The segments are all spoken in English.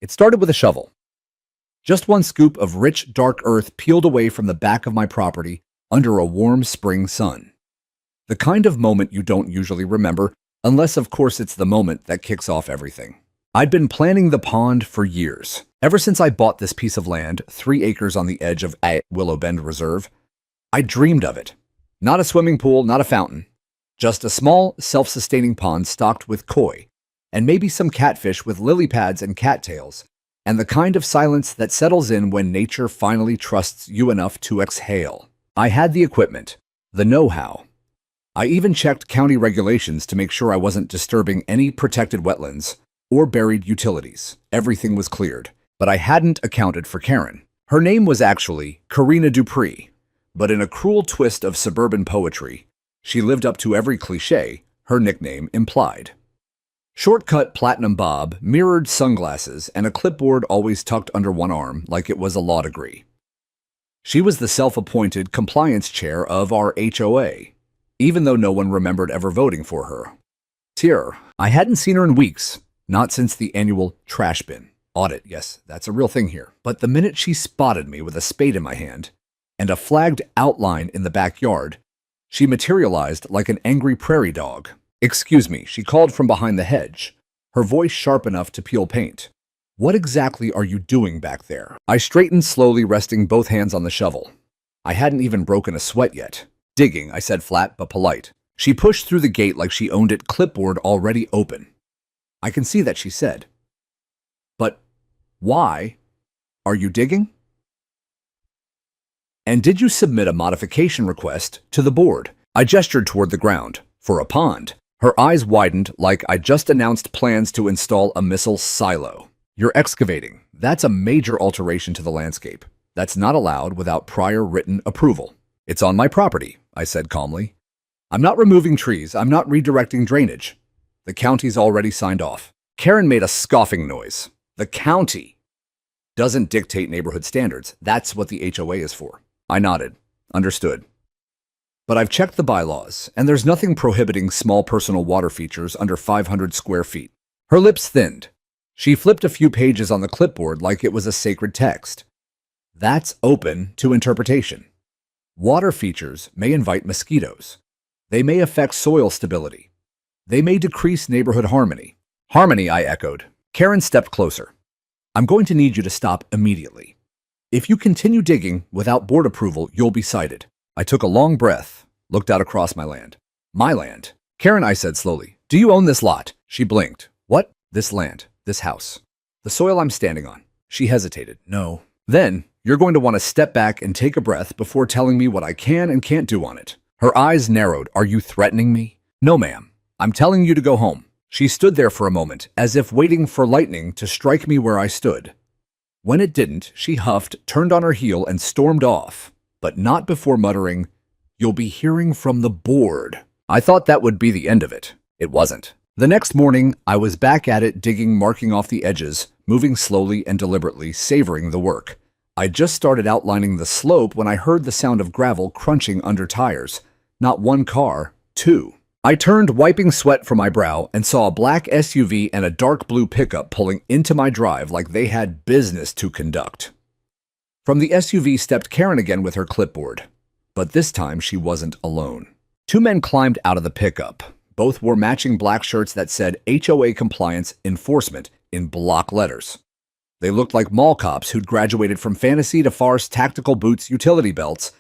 It started with a shovel. Just one scoop of rich, dark earth peeled away from the back of my property under a warm spring sun. The kind of moment you don't usually remember, unless of course it's the moment that kicks off everything. I'd been planning the pond for years. Ever since I bought this piece of land, 3 acres on the edge of Willow Bend Reserve, I dreamed of it. Not a swimming pool, not a fountain. Just a small, self-sustaining pond stocked with koi, and maybe some catfish with lily pads and cattails, and the kind of silence that settles in when nature finally trusts you enough to exhale. I had the equipment, the know-how. I even checked county regulations to make sure I wasn't disturbing any protected wetlands or buried utilities. Everything was cleared, but I hadn't accounted for Karen. Her name was actually Karina Dupree, but in a cruel twist of suburban poetry, she lived up to every cliché her nickname implied. Shortcut platinum bob, mirrored sunglasses, and a clipboard always tucked under one arm like it was a law degree. She was the self-appointed compliance chair of our HOA, even though no one remembered ever voting for her. I hadn't seen her in weeks, not since the annual trash bin audit. Yes, that's a real thing here. But the minute she spotted me with a spade in my hand and a flagged outline in the backyard, she materialized like an angry prairie dog. "Excuse me," she called from behind the hedge, her voice sharp enough to peel paint. "What exactly are you doing back there?" I straightened slowly, resting both hands on the shovel. I hadn't even broken a sweat yet. "Digging," I said, flat but polite. She pushed through the gate like she owned it, clipboard already open. "I can see that," she said. "But why are you digging? And did you submit a modification request to the board?" I gestured toward the ground. "For a pond." Her eyes widened like I just announced plans to install a missile silo. "You're excavating. That's a major alteration to the landscape. That's not allowed without prior written approval." "It's on my property," I said calmly. "I'm not removing trees. I'm not redirecting drainage. The county's already signed off." Karen made a scoffing noise. "The county doesn't dictate neighborhood standards. That's what the HOA is for." I nodded. "Understood. But I've checked the bylaws, and there's nothing prohibiting small personal water features under 500 square feet." Her lips thinned. She flipped a few pages on the clipboard like it was a sacred text. "That's open to interpretation. Water features may invite mosquitoes. They may affect soil stability. They may decrease neighborhood harmony." "Harmony," I echoed. Karen stepped closer. "I'm going to need you to stop immediately. If you continue digging without board approval, you'll be cited." I took a long breath, looked out across my land. "My land." "Karen," I said slowly, "do you own this lot?" She blinked. "What?" "This land, this house, the soil I'm standing on." She hesitated. "No." "Then you're going to want to step back and take a breath before telling me what I can and can't do on it." Her eyes narrowed. "Are you threatening me?" "No, ma'am. I'm telling you to go home." She stood there for a moment, as if waiting for lightning to strike me where I stood. When it didn't, she huffed, turned on her heel, and stormed off. But not before muttering, "You'll be hearing from the board." I thought that would be the end of it. It wasn't. The next morning, I was back at it, digging, marking off the edges, moving slowly and deliberately, savoring the work. I just started outlining the slope when I heard the sound of gravel crunching under tires. Not one car, 2. I turned, wiping sweat from my brow, and saw a black SUV and a dark blue pickup pulling into my drive like they had business to conduct. From the SUV stepped Karen again with her clipboard. But this time she wasn't alone. 2 men climbed out of the pickup. Both wore matching black shirts that said HOA Compliance Enforcement in block letters. They looked like mall cops who'd graduated from fantasy to farce, tactical boots, utility belts,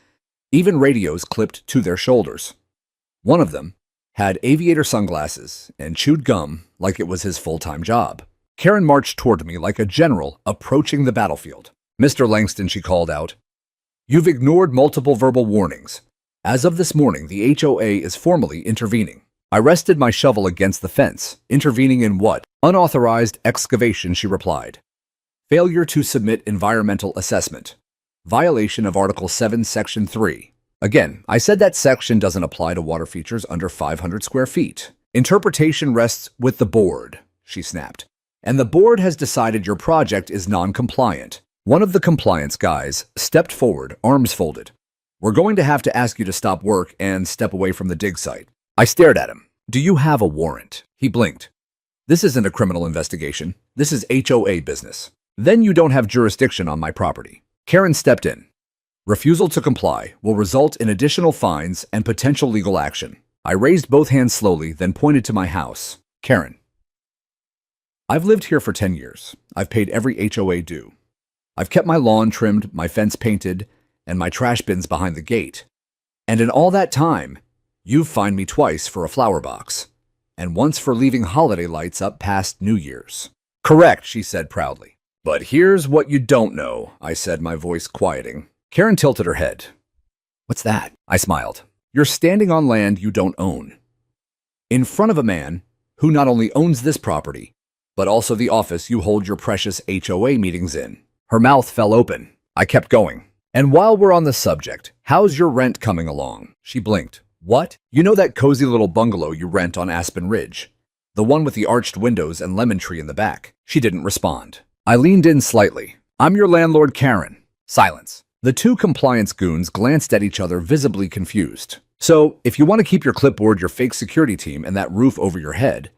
even radios clipped to their shoulders. One of them had aviator sunglasses and chewed gum like it was his full-time job. Karen marched toward me like a general approaching the battlefield. "Mr. Langston," she called out, "you've ignored multiple verbal warnings. As of this morning, the HOA is formally intervening." I rested my shovel against the fence. "Intervening in what?" "Unauthorized excavation," she replied. "Failure to submit environmental assessment. Violation of Article 7, Section 3. Again, I said that section doesn't apply to water features under 500 square feet. "Interpretation rests with the board," she snapped. "And the board has decided your project is non-compliant." One of the compliance guys stepped forward, arms folded. "We're going to have to ask you to stop work and step away from the dig site." I stared at him. "Do you have a warrant?" He blinked. This isn't a criminal investigation. This is HOA business. Then you don't have jurisdiction on my property. Karen stepped in. Refusal to comply will result in additional fines and potential legal action. I raised both hands slowly, then pointed to my house. Karen. I've lived here for 10 years. I've paid every HOA due. I've kept my lawn trimmed, my fence painted, and my trash bins behind the gate. And in all that time, you've fined me twice for a flower box, and once for leaving holiday lights up past New Year's. Correct, she said proudly. But here's what you don't know, I said, my voice quieting. Karen tilted her head. What's that? I smiled. You're standing on land you don't own. In front of a man who not only owns this property, but also the office you hold your precious HOA meetings in. Her mouth fell open. I kept going. And while we're on the subject, how's your rent coming along? She blinked. What? You know that cozy little bungalow you rent on Aspen Ridge? The one with the arched windows and lemon tree in the back. She didn't respond. I leaned in slightly. I'm your landlord, Karen. Silence. The two compliance goons glanced at each other, visibly confused. So, if you want to keep your clipboard, your fake security team, and that roof over your head,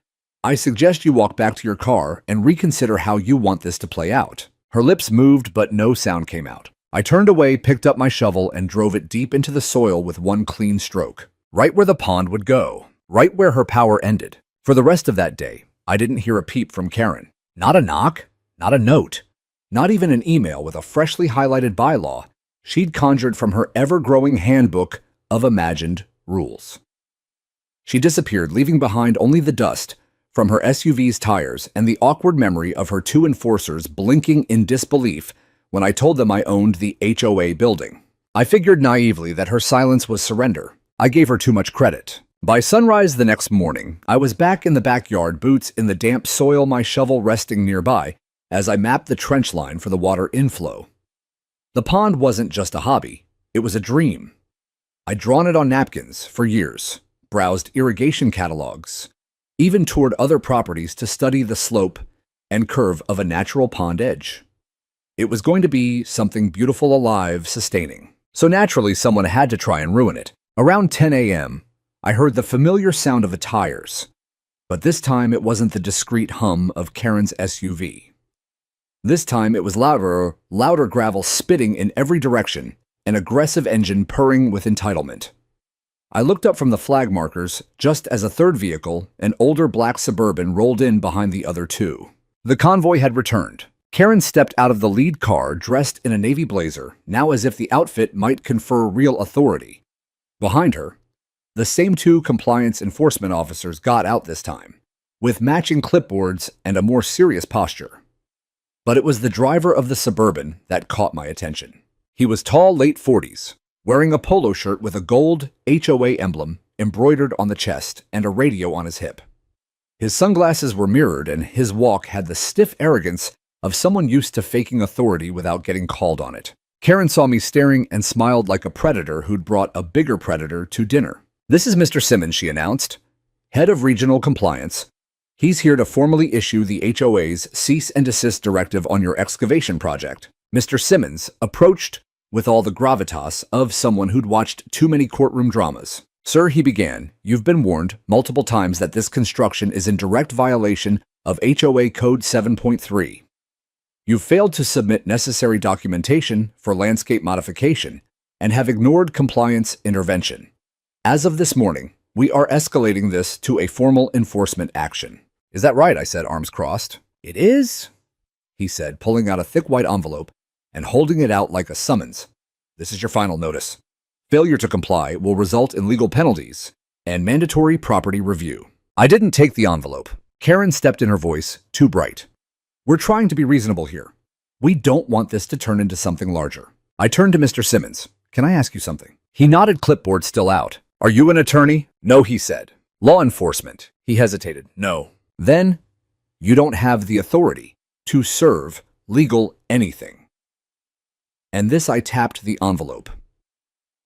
I suggest you walk back to your car and reconsider how you want this to play out. Her lips moved, but no sound came out. I turned away, picked up my shovel, and drove it deep into the soil with one clean stroke. Right where the pond would go. Right where her power ended. For the rest of that day, I didn't hear a peep from Karen. Not a knock, not a note, not even an email with a freshly highlighted bylaw she'd conjured from her ever-growing handbook of imagined rules. She disappeared, leaving behind only the dust from her SUV's tires and the awkward memory of her two enforcers blinking in disbelief when I told them I owned the HOA building. I figured naively that her silence was surrender. I gave her too much credit. By sunrise the next morning, I was back in the backyard, boots in the damp soil, my shovel resting nearby as I mapped the trench line for the water inflow. The pond wasn't just a hobby, it was a dream. I'd drawn it on napkins for years, browsed irrigation catalogs, even toured other properties to study the slope and curve of a natural pond edge. It was going to be something beautiful, alive, sustaining. So naturally, someone had to try and ruin it. Around 10 a.m., I heard the familiar sound of the tires, but this time it wasn't the discreet hum of Karen's SUV. This time it was louder gravel spitting in every direction, an aggressive engine purring with entitlement. I looked up from the flag markers just as a third vehicle, an older black Suburban, rolled in behind the other two. The convoy had returned. Karen stepped out of the lead car dressed in a navy blazer, now as if the outfit might confer real authority. Behind her, the same two compliance enforcement officers got out this time, with matching clipboards and a more serious posture. But it was the driver of the Suburban that caught my attention. He was tall, late 40s, wearing a polo shirt with a gold HOA emblem embroidered on the chest and a radio on his hip. His sunglasses were mirrored, and his walk had the stiff arrogance of someone used to faking authority without getting called on it. Karen saw me staring and smiled like a predator who'd brought a bigger predator to dinner. This is Mr. Simmons, she announced, head of regional compliance. He's here to formally issue the HOA's cease and desist directive on your excavation project. Mr. Simmons approached with all the gravitas of someone who'd watched too many courtroom dramas. Sir, he began, you've been warned multiple times that this construction is in direct violation of HOA Code 7.3. You've failed to submit necessary documentation for landscape modification and have ignored compliance intervention. As of this morning, we are escalating this to a formal enforcement action. Is that right? I said, arms crossed. It is, he said, pulling out a thick white envelope and holding it out like a summons. This is your final notice. Failure to comply will result in legal penalties and mandatory property review. I didn't take the envelope. Karen stepped in, her voice too bright. We're trying to be reasonable here. We don't want this to turn into something larger. I turned to Mr. Simmons. Can I ask you something? He nodded, clipboard still out. Are you an attorney? No, he said. Law enforcement. He hesitated. No. Then, you don't have the authority to serve legal anything. And this, I tapped the envelope,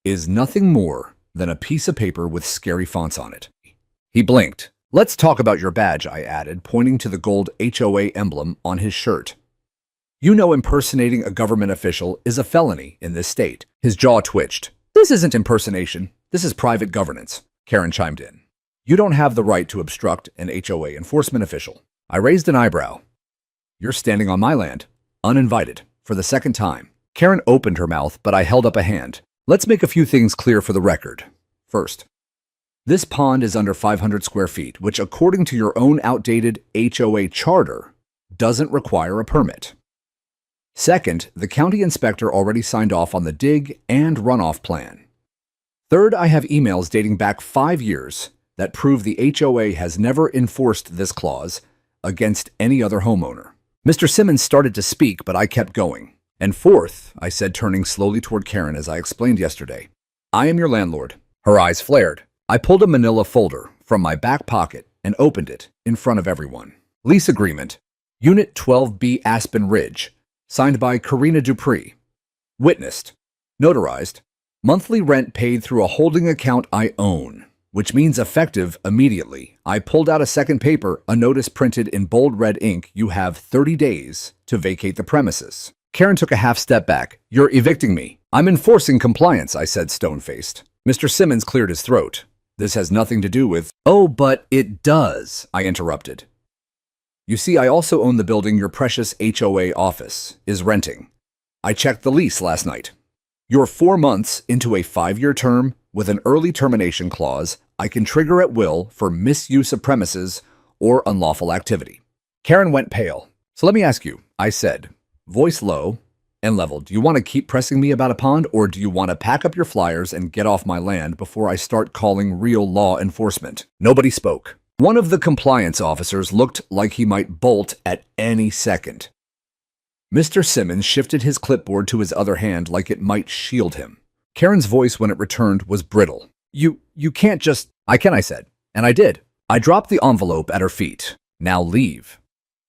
is nothing more than a piece of paper with scary fonts on it. He blinked. Let's talk about your badge, I added, pointing to the gold HOA emblem on his shirt. You know impersonating a government official is a felony in this state. His jaw twitched. This isn't impersonation. This is private governance, Karen chimed in. You don't have the right to obstruct an HOA enforcement official. I raised an eyebrow. You're standing on my land, uninvited, for the second time. Karen opened her mouth, but I held up a hand. Let's make a few things clear for the record. First, this pond is under 500 square feet, which according to your own outdated HOA charter, doesn't require a permit. Second, the county inspector already signed off on the dig and runoff plan. Third, I have emails dating back 5 years that prove the HOA has never enforced this clause against any other homeowner. Mr. Simmons started to speak, but I kept going. And fourth, I said, turning slowly toward Karen as I explained yesterday, I am your landlord. Her eyes flared. I pulled a manila folder from my back pocket and opened it in front of everyone. Lease agreement, Unit 12B Aspen Ridge, signed by Karina Dupree. Witnessed, notarized, monthly rent paid through a holding account I own, which means effective immediately. I pulled out a second paper, a notice printed in bold red ink. You have 30 days to vacate the premises. Karen took a half step back. You're evicting me. I'm enforcing compliance, I said, stone-faced. Mr. Simmons cleared his throat. This has nothing to do with— Oh, but it does, I interrupted. You see, I also own the building your precious HOA office is renting. I checked the lease last night. You're 4 months into a 5-year term with an early termination clause I can trigger at will for misuse of premises or unlawful activity. Karen went pale. So let me ask you, I said, voice low and level, do you want to keep pressing me about a pond, or do you want to pack up your flyers and get off my land before I start calling real law enforcement? Nobody spoke. One of the compliance officers looked like he might bolt at any second. Mr. Simmons shifted his clipboard to his other hand like it might shield him. Karen's voice, when it returned, was brittle. You can't just— I can, I said. And I did. I dropped the envelope at her feet. Now leave.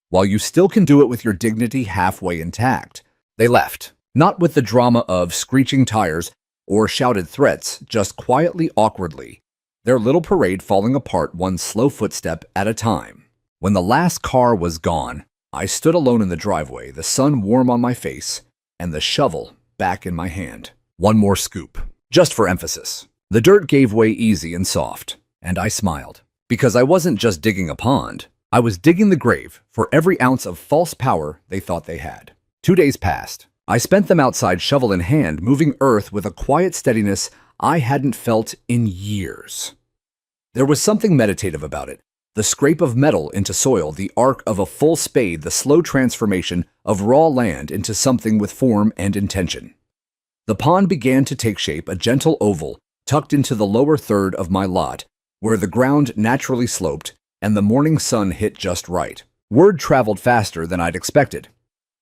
While you still can do it with your dignity halfway intact. They left, not with the drama of screeching tires or shouted threats, just quietly, awkwardly, their little parade falling apart one slow footstep at a time. When the last car was gone, I stood alone in the driveway, the sun warm on my face and the shovel back in my hand. One more scoop, just for emphasis. The dirt gave way easy and soft, and I smiled, because I wasn't just digging a pond. I was digging the grave for every ounce of false power they thought they had. 2 days passed. I spent them outside, shovel in hand, moving earth with a quiet steadiness I hadn't felt in years. There was something meditative about it. The scrape of metal into soil, the arc of a full spade, the slow transformation of raw land into something with form and intention. The pond began to take shape, a gentle oval tucked into the lower third of my lot, where the ground naturally sloped and the morning sun hit just right. Word traveled faster than I'd expected.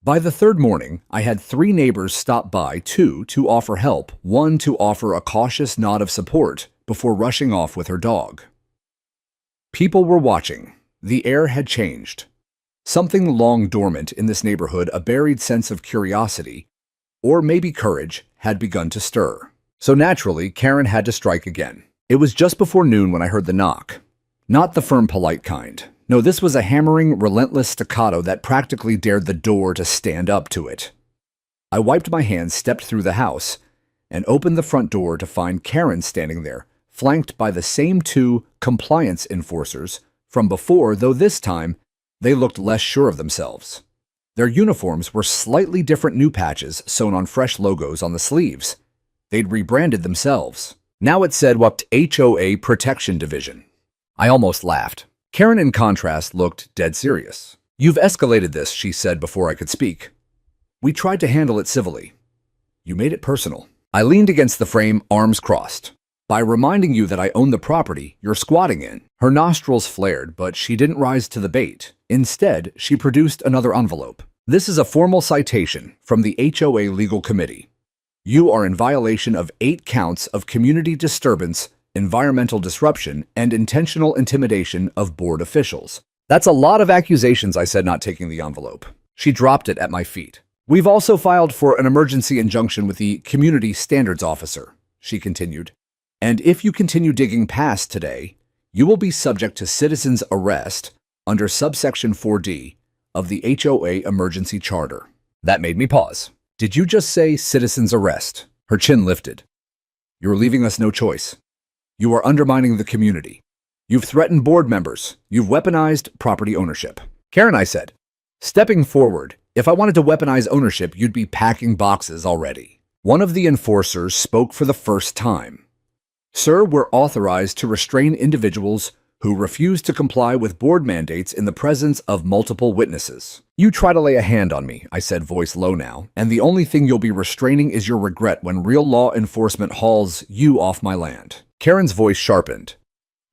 By the third morning, I had 3 neighbors stop by, 2 to offer help, 1 to offer a cautious nod of support before rushing off with her dog. People were watching. The air had changed. Something long dormant in this neighborhood, a buried sense of curiosity, or maybe courage, had begun to stir. So naturally, Karen had to strike again. It was just before noon when I heard the knock. Not the firm, polite kind. No, this was a hammering, relentless staccato that practically dared the door to stand up to it. I wiped my hands, stepped through the house, and opened the front door to find Karen standing there, flanked by the same 2 compliance enforcers from before, though this time they looked less sure of themselves. Their uniforms were slightly different new patches sewn on fresh logos on the sleeves. They'd rebranded themselves. Now it said WAPT HOA Protection Division. I almost laughed. Karen, in contrast, looked dead serious. You've escalated this, she said before I could speak. We tried to handle it civilly. You made it personal. I leaned against the frame, arms crossed. By reminding you that I own the property you're squatting in. Her nostrils flared, but she didn't rise to the bait. Instead, she produced another envelope. This is a formal citation from the HOA Legal Committee. You are in violation of 8 counts of community disturbance, environmental disruption, and intentional intimidation of board officials. That's a lot of accusations, I said, not taking the envelope. She dropped it at my feet. We've also filed for an emergency injunction with the Community Standards Officer, she continued. And if you continue digging past today, you will be subject to citizen's arrest under subsection 4D of the HOA Emergency Charter. That made me pause. Did you just say citizen's arrest? Her chin lifted. You're leaving us no choice. You are undermining the community. You've threatened board members. You've weaponized property ownership. Karen, I said, stepping forward. If I wanted to weaponize ownership, you'd be packing boxes already. One of the enforcers spoke for the first time. Sir, we're authorized to restrain individuals who refuse to comply with board mandates in the presence of multiple witnesses. You try to lay a hand on me, I said, voice low now, and the only thing you'll be restraining is your regret when real law enforcement hauls you off my land. Karen's voice sharpened.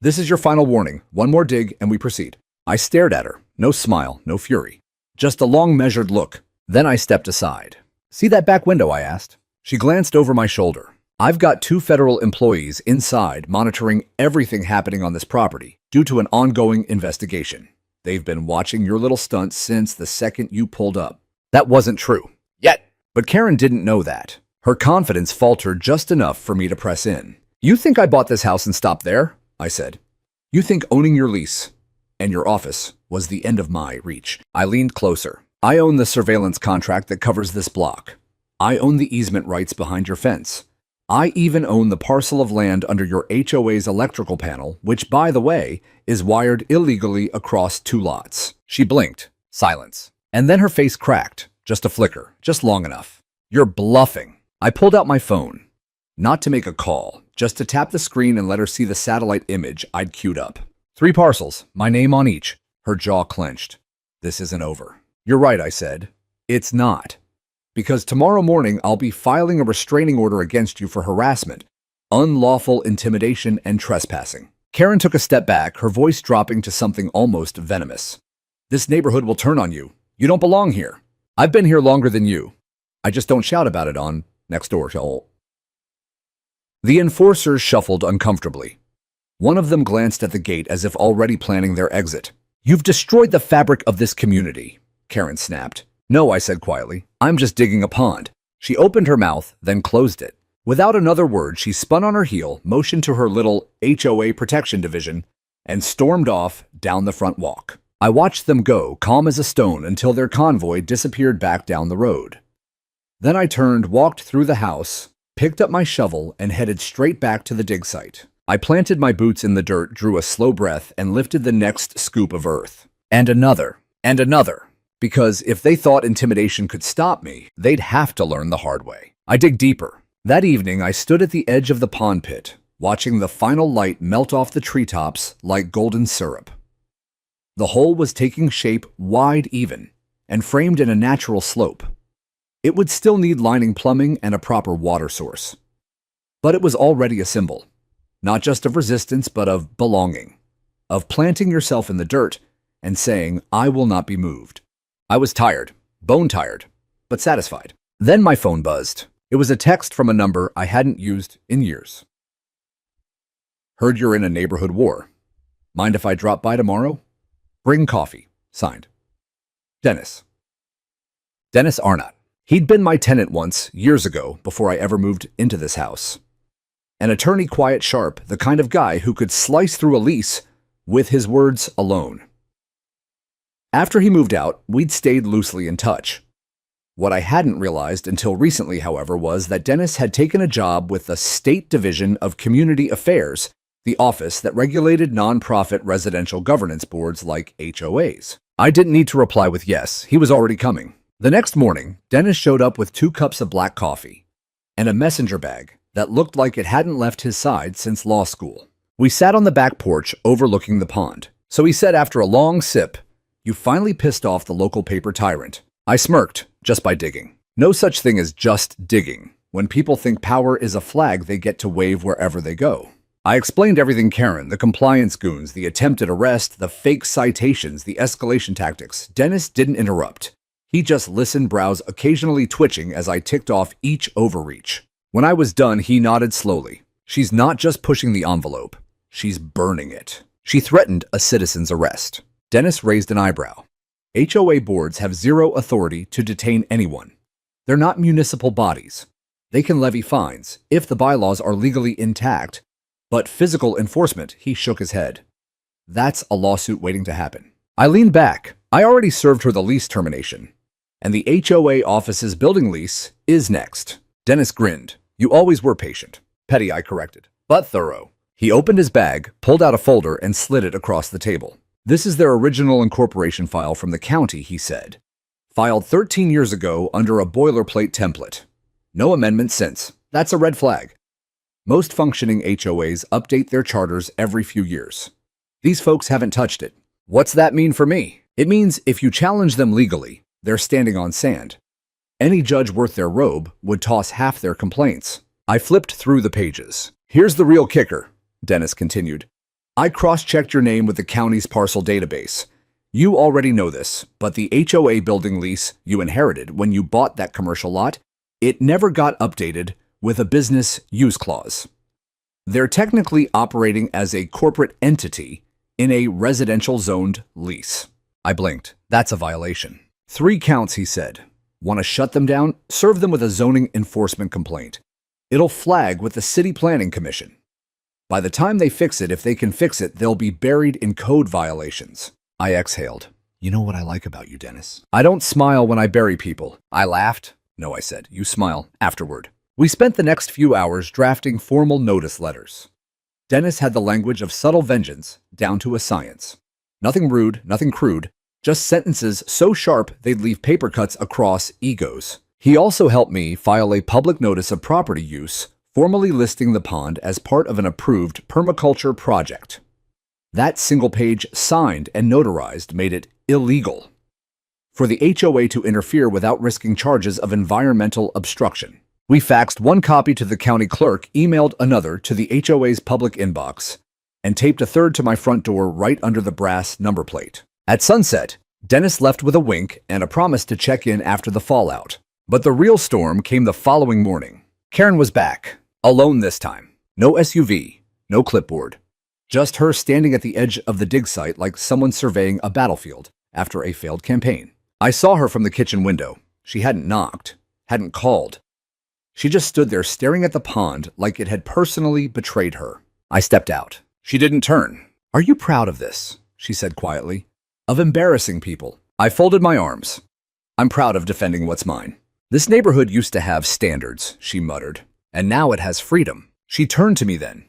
This is your final warning. One more dig and we proceed. I stared at her. No smile, no fury. Just a long measured look. Then I stepped aside. See that back window, I asked. She glanced over my shoulder. I've got 2 federal employees inside monitoring everything happening on this property due to an ongoing investigation. They've been watching your little stunt since the second you pulled up. That wasn't true. Yet. But Karen didn't know that. Her confidence faltered just enough for me to press in. You think I bought this house and stopped there? I said. You think owning your lease and your office was the end of my reach? I leaned closer. I own the surveillance contract that covers this block. I own the easement rights behind your fence. I even own the parcel of land under your HOA's electrical panel, which, by the way, is wired illegally across 2 lots. She blinked. Silence. And then her face cracked. Just a flicker. Just long enough. You're bluffing. I pulled out my phone. Not to make a call, just to tap the screen and let her see the satellite image I'd queued up. 3 parcels, my name on each. Her jaw clenched. This isn't over. You're right, I said. It's not. Because tomorrow morning I'll be filing a restraining order against you for harassment, unlawful intimidation, and trespassing. Karen took a step back, her voice dropping to something almost venomous. This neighborhood will turn on you. You don't belong here. I've been here longer than you. I just don't shout about it on next door to all. The enforcers shuffled uncomfortably. One of them glanced at the gate as if already planning their exit. You've destroyed the fabric of this community, Karen snapped. No, I said quietly. I'm just digging a pond. She opened her mouth, then closed it. Without another word, she spun on her heel, motioned to her little HOA protection division, and stormed off down the front walk. I watched them go, calm as a stone, until their convoy disappeared back down the road. Then I turned, walked through the house, picked up my shovel, and headed straight back to the dig site. I planted my boots in the dirt, drew a slow breath, and lifted the next scoop of earth. And another. And another. Because if they thought intimidation could stop me, they'd have to learn the hard way. I dig deeper. That evening, I stood at the edge of the pond pit, watching the final light melt off the treetops like golden syrup. The hole was taking shape wide even, and framed in a natural slope. It would still need lining plumbing and a proper water source. But it was already a symbol, not just of resistance, but of belonging, of planting yourself in the dirt and saying, I will not be moved. I was tired, bone tired, but satisfied. Then my phone buzzed. It was a text from a number I hadn't used in years. Heard you're in a neighborhood war. Mind if I drop by tomorrow? Bring coffee. Signed. Dennis. Dennis Arnott. He'd been my tenant once, years ago, before I ever moved into this house. An attorney, quiet, sharp, the kind of guy who could slice through a lease with his words alone. After he moved out, we'd stayed loosely in touch. What I hadn't realized until recently, however, was that Dennis had taken a job with the State Division of Community Affairs, the office that regulated nonprofit residential governance boards like HOAs. I didn't need to reply with yes, he was already coming. The next morning, Dennis showed up with 2 cups of black coffee and a messenger bag that looked like it hadn't left his side since law school. We sat on the back porch overlooking the pond. So he said after a long sip, "You finally pissed off the local paper tyrant." I smirked, just by digging. No such thing as just digging. When people think power is a flag they get to wave wherever they go. I explained everything Karen, the compliance goons, the attempted arrest, the fake citations, the escalation tactics. Dennis didn't interrupt. He just listened, brows occasionally twitching as I ticked off each overreach. When I was done, he nodded slowly. She's not just pushing the envelope. She's burning it. She threatened a citizen's arrest. Dennis raised an eyebrow. HOA boards have 0 authority to detain anyone. They're not municipal bodies. They can levy fines if the bylaws are legally intact, but physical enforcement, he shook his head. That's a lawsuit waiting to happen. I leaned back. I already served her the lease termination, and the HOA office's building lease is next. Dennis grinned. You always were patient. Petty, I corrected, but thorough. He opened his bag, pulled out a folder, and slid it across the table. This is their original incorporation file from the county, he said. Filed 13 years ago under a boilerplate template. No amendments since. That's a red flag. Most functioning HOAs update their charters every few years. These folks haven't touched it. What's that mean for me? It means if you challenge them legally, they're standing on sand. Any judge worth their robe would toss half their complaints. I flipped through the pages. Here's the real kicker, Dennis continued. I cross-checked your name with the county's parcel database. You already know this, but the HOA building lease you inherited when you bought that commercial lot, it never got updated with a business use clause. They're technically operating as a corporate entity in a residential zoned lease. I blinked. That's a violation. 3 counts, he said. Want to shut them down? Serve them with a zoning enforcement complaint. It'll flag with the City Planning Commission. By the time they fix it, if they can fix it, they'll be buried in code violations. I exhaled. You know what I like about you, Dennis? I don't smile when I bury people. I laughed. No, I said. You smile afterward. We spent the next few hours drafting formal notice letters. Dennis had the language of subtle vengeance down to a science. Nothing rude, nothing crude, just sentences so sharp they'd leave paper cuts across egos. He also helped me file a public notice of property use, formally listing the pond as part of an approved permaculture project. That single page, signed and notarized, made it illegal for the HOA to interfere without risking charges of environmental obstruction. We faxed 1 copy to the county clerk, emailed another to the HOA's public inbox, and taped a 3rd to my front door right under the brass number plate. At sunset, Dennis left with a wink and a promise to check in after the fallout. But the real storm came the following morning. Karen was back, alone this time. No SUV, no clipboard. Just her standing at the edge of the dig site like someone surveying a battlefield after a failed campaign. I saw her from the kitchen window. She hadn't knocked, hadn't called. She just stood there staring at the pond like it had personally betrayed her. I stepped out. She didn't turn. Are you proud of this? She said quietly. Of embarrassing people. I folded my arms. I'm proud of defending what's mine. This neighborhood used to have standards, she muttered, and now it has freedom. She turned to me then.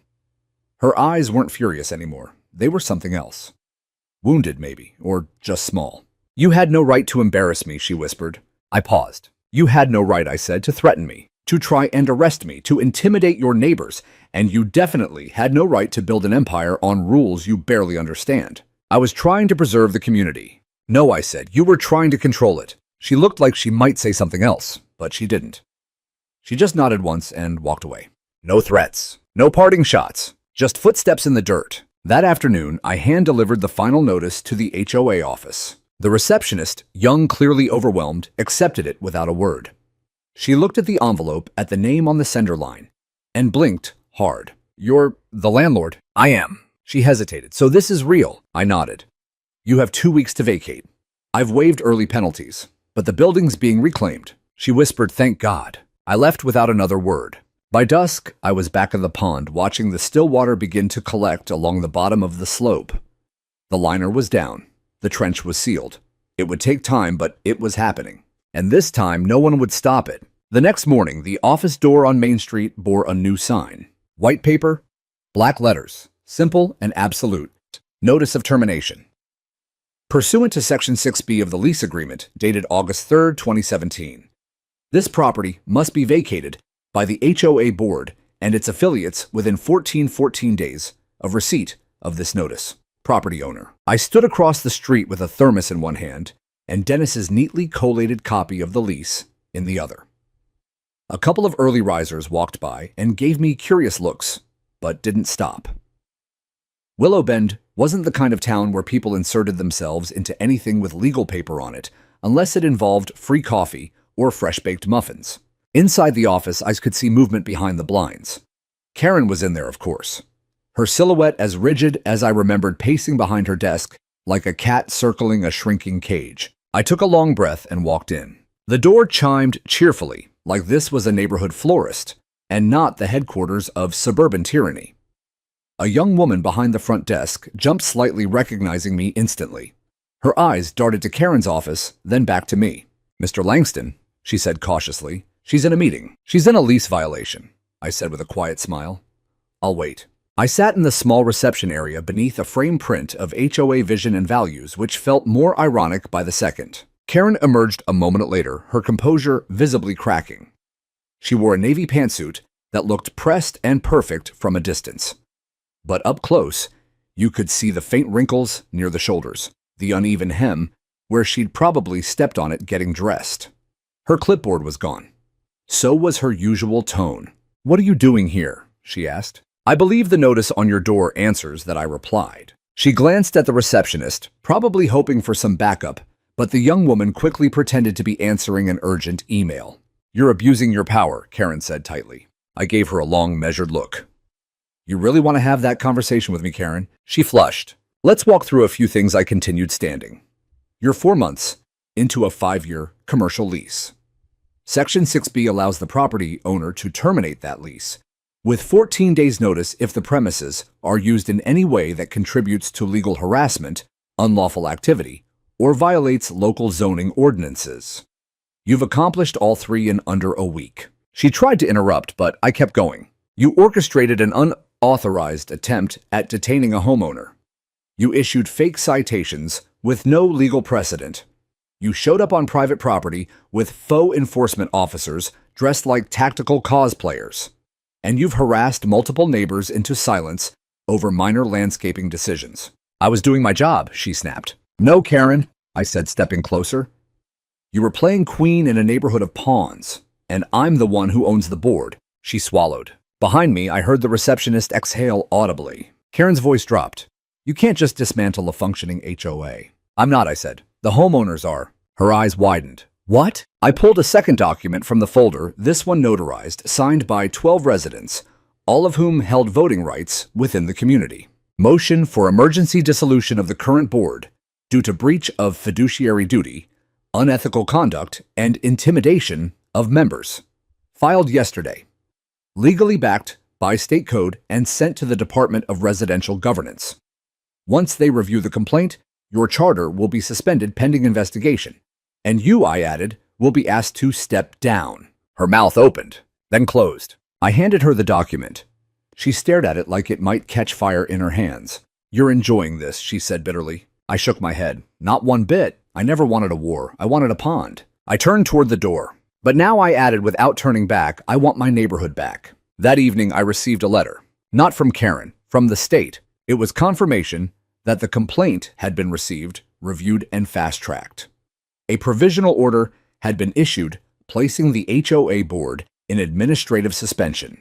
Her eyes weren't furious anymore. They were something else. Wounded, maybe, or just small. You had no right to embarrass me, she whispered. I paused. You had no right, I said, to threaten me, to try and arrest me, to intimidate your neighbors, and you definitely had no right to build an empire on rules you barely understand. I was trying to preserve the community. No, I said, you were trying to control it. She looked like she might say something else, but she didn't. She just nodded once and walked away. No threats, no parting shots, just footsteps in the dirt. That afternoon, I hand-delivered the final notice to the HOA office. The receptionist, young, clearly overwhelmed, accepted it without a word. She looked at the envelope at the name on the sender line and blinked hard. You're the landlord? I am. She hesitated. So this is real? I nodded. You have 2 weeks to vacate. I've waived early penalties, but the building's being reclaimed. She whispered, thank God. I left without another word. By dusk, I was back in the pond, watching the still water begin to collect along the bottom of the slope. The liner was down. The trench was sealed. It would take time, but it was happening. And this time, no one would stop it. The next morning, the office door on Main Street bore a new sign. White paper, black letters, simple and absolute. Notice of termination. Pursuant to Section 6B of the lease agreement, dated August 3, 2017, this property must be vacated by the HOA board and its affiliates within 14 days of receipt of this notice. Property owner. I stood across the street with a thermos in one hand and Dennis's neatly collated copy of the lease in the other. A couple of early risers walked by and gave me curious looks, but didn't stop. Willow Bend wasn't the kind of town where people inserted themselves into anything with legal paper on it unless it involved free coffee or fresh-baked muffins. Inside the office, I could see movement behind the blinds. Karen was in there, of course. Her silhouette as rigid as I remembered, pacing behind her desk like a cat circling a shrinking cage. I took a long breath and walked in. The door chimed cheerfully, like this was a neighborhood florist and not the headquarters of suburban tyranny. A young woman behind the front desk jumped slightly, recognizing me instantly. Her eyes darted to Karen's office, then back to me. Mr. Langston, she said cautiously. She's in a meeting. She's in a lease violation, I said with a quiet smile. I'll wait. I sat in the small reception area beneath a frame print of HOA vision and values, which felt more ironic by the second. Karen emerged a moment later, her composure visibly cracking. She wore a navy pantsuit that looked pressed and perfect from a distance. But up close, you could see the faint wrinkles near the shoulders, the uneven hem, where she'd probably stepped on it getting dressed. Her clipboard was gone. So was her usual tone. "What are you doing here?" she asked. "I believe the notice on your door answers that," I replied. She glanced at the receptionist, probably hoping for some backup, but the young woman quickly pretended to be answering an urgent email. "You're abusing your power," Karen said tightly. I gave her a long, measured look. "You really want to have that conversation with me, Karen?" She flushed. "Let's walk through a few things." I continued standing. "You're 4 months into a 5-year commercial lease. Section 6B allows the property owner to terminate that lease with 14 days' notice if the premises are used in any way that contributes to legal harassment, unlawful activity, or violates local zoning ordinances. You've accomplished all 3 in under a week." She tried to interrupt, but I kept going. "You orchestrated an unauthorized attempt at detaining a homeowner. You issued fake citations with no legal precedent. You showed up on private property with faux enforcement officers dressed like tactical cosplayers. And you've harassed multiple neighbors into silence over minor landscaping decisions." "I was doing my job," she snapped. "No, Karen," I said, stepping closer. "You were playing queen in a neighborhood of pawns, and I'm the one who owns the board." She swallowed. Behind me, I heard the receptionist exhale audibly. Karen's voice dropped. "You can't just dismantle a functioning HOA." "I'm not," I said. "The homeowners are." Her eyes widened. "What?" I pulled a second document from the folder, this one notarized, signed by 12 residents, all of whom held voting rights within the community. "Motion for emergency dissolution of the current board due to breach of fiduciary duty, unethical conduct, and intimidation of members. Filed yesterday. Legally backed by state code and sent to the Department of Residential Governance. Once they review the complaint, your charter will be suspended pending investigation. And you," I added, "will be asked to step down." Her mouth opened, then closed. I handed her the document. She stared at it like it might catch fire in her hands. "You're enjoying this," she said bitterly. I shook my head. "Not one bit. I never wanted a war. I wanted a pond." I turned toward the door. "But now," I added without turning back, "I want my neighborhood back." That evening, I received a letter. Not from Karen, from the state. It was confirmation that the complaint had been received, reviewed, and fast-tracked. A provisional order had been issued, placing the HOA board in administrative suspension.